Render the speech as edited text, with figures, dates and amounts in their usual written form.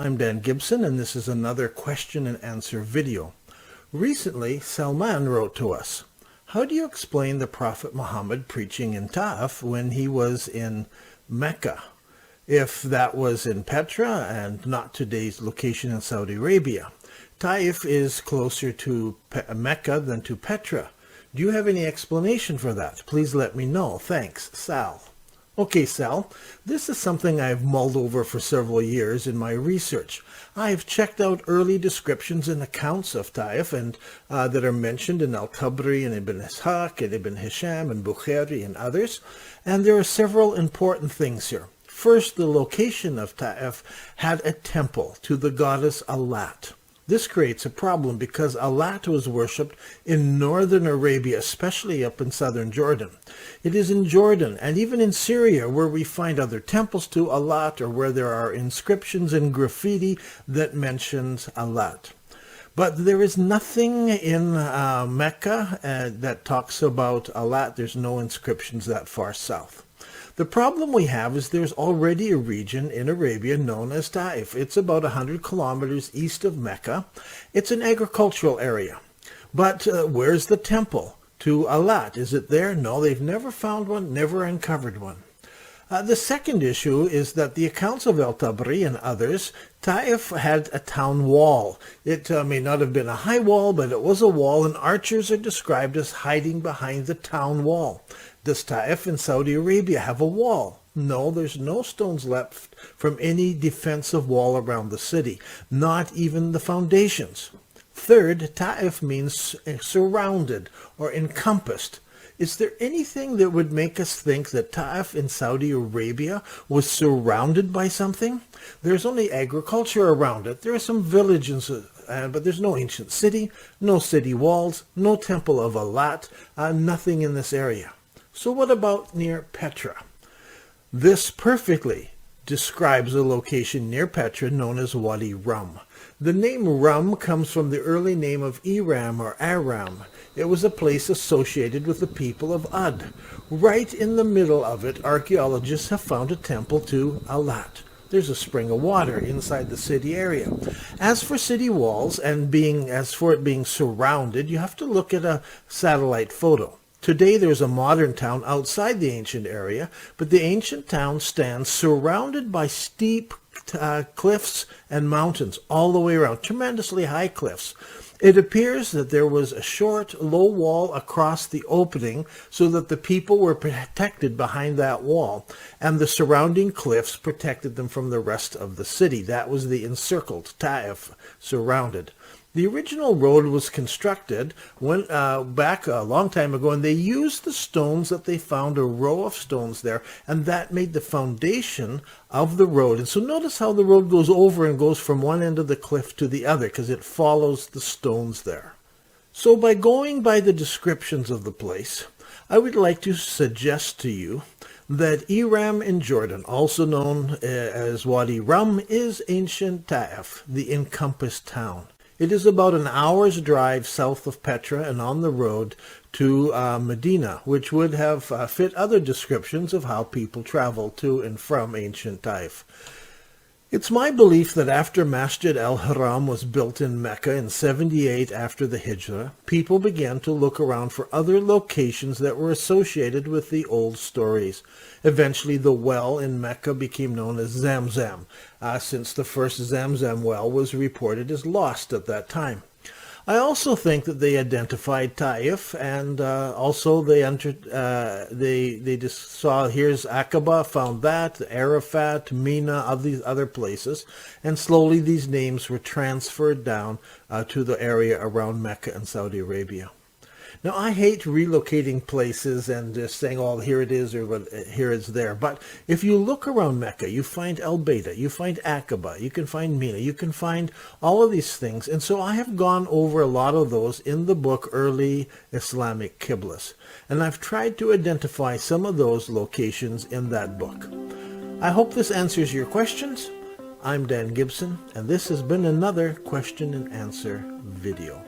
I'm Dan Gibson, and this is another question and answer video. Recently, Salman wrote to us, how do you explain the Prophet Muhammad preaching in Ta'if when he was in Mecca? If that was in Petra and not today's location in Saudi Arabia. Ta'if is closer to Mecca than to Petra. Do you have any explanation for that? Please let me know. Thanks, Sal. Okay, Sal, this is something I've mulled over for several years in my research. I've checked out early descriptions and accounts of Ta'if and that are mentioned in Al-Tabri and Ibn Ishaq and Ibn Hisham and Bukhari and others, and there are several important things here. First, the location of Ta'if had a temple to the goddess Alat. This creates a problem because Alat was worshipped in northern Arabia, especially up in southern Jordan. It is in Jordan and even in Syria where we find other temples to Alat or where there are inscriptions and graffiti that mentions Alat. But there is nothing in Mecca that talks about Alat. There's no inscriptions that far south. The problem we have is there's already a region in Arabia known as Ta'if. It's about 100 kilometers east of Mecca. It's an agricultural area. But where's the temple to Alat? Is it there? No, they've never found one, never uncovered one. The second issue is that the accounts of Al-Tabri and others, Ta'if had a town wall. It may not have been a high wall, but it was a wall, and archers are described as hiding behind the town wall. Does Ta'if in Saudi Arabia have a wall? No, there's no stones left from any defensive wall around the city, not even the foundations. Third, Ta'if means surrounded or encompassed. Is there anything that would make us think that Ta'if in Saudi Arabia was surrounded by something? There's only agriculture around it. There are some villages, but there's no ancient city, no city walls, no temple of Alat, nothing in this area. So what about near Petra? This perfectly describes a location near Petra known as Wadi Rum. The name Rum comes from the early name of Iram or Aram. It was a place associated with the people of Ad. Right in the middle of it, archaeologists have found a temple to Alat. There's a spring of water inside the city area. As for city walls and as for it being surrounded, you have to look at a satellite photo. Today there's a modern town outside the ancient area, but the ancient town stands surrounded by steep cliffs and mountains all the way around, tremendously high cliffs. It appears that there was a short, low wall across the opening so that the people were protected behind that wall, and the surrounding cliffs protected them from the rest of the city. That was the encircled Ta'if, surrounded. The original road was constructed back a long time ago, and they used the stones that they found, a row of stones there, and that made the foundation of the road. And so notice how the road goes over and goes from one end of the cliff to the other, because it follows the stones there. So by going by the descriptions of the place, I would like to suggest to you that Iram in Jordan, also known as Wadi Rum, is ancient Ta'if, the encompassed town. It is about an hour's drive south of Petra and on the road to Medina, which would have fit other descriptions of how people traveled to and from ancient Ta'if. It's my belief that after Masjid al-Haram was built in Mecca in 78 after the Hijrah, people began to look around for other locations that were associated with the old stories. Eventually, the well in Mecca became known as Zamzam, since the first Zamzam well was reported as lost at that time. I also think that they identified Ta'if, and also they just saw, here's Aqaba, found that, Arafat, Mina, of these other places, and slowly these names were transferred down to the area around Mecca and Saudi Arabia. Now, I hate relocating places and just saying, oh, here it is or here it's there. But if you look around Mecca, you find Al-Bayda, you find Aqaba, you can find Mina, you can find all of these things. And so I have gone over a lot of those in the book Early Islamic Qiblas. And I've tried to identify some of those locations in that book. I hope this answers your questions. I'm Dan Gibson, and this has been another question and answer video.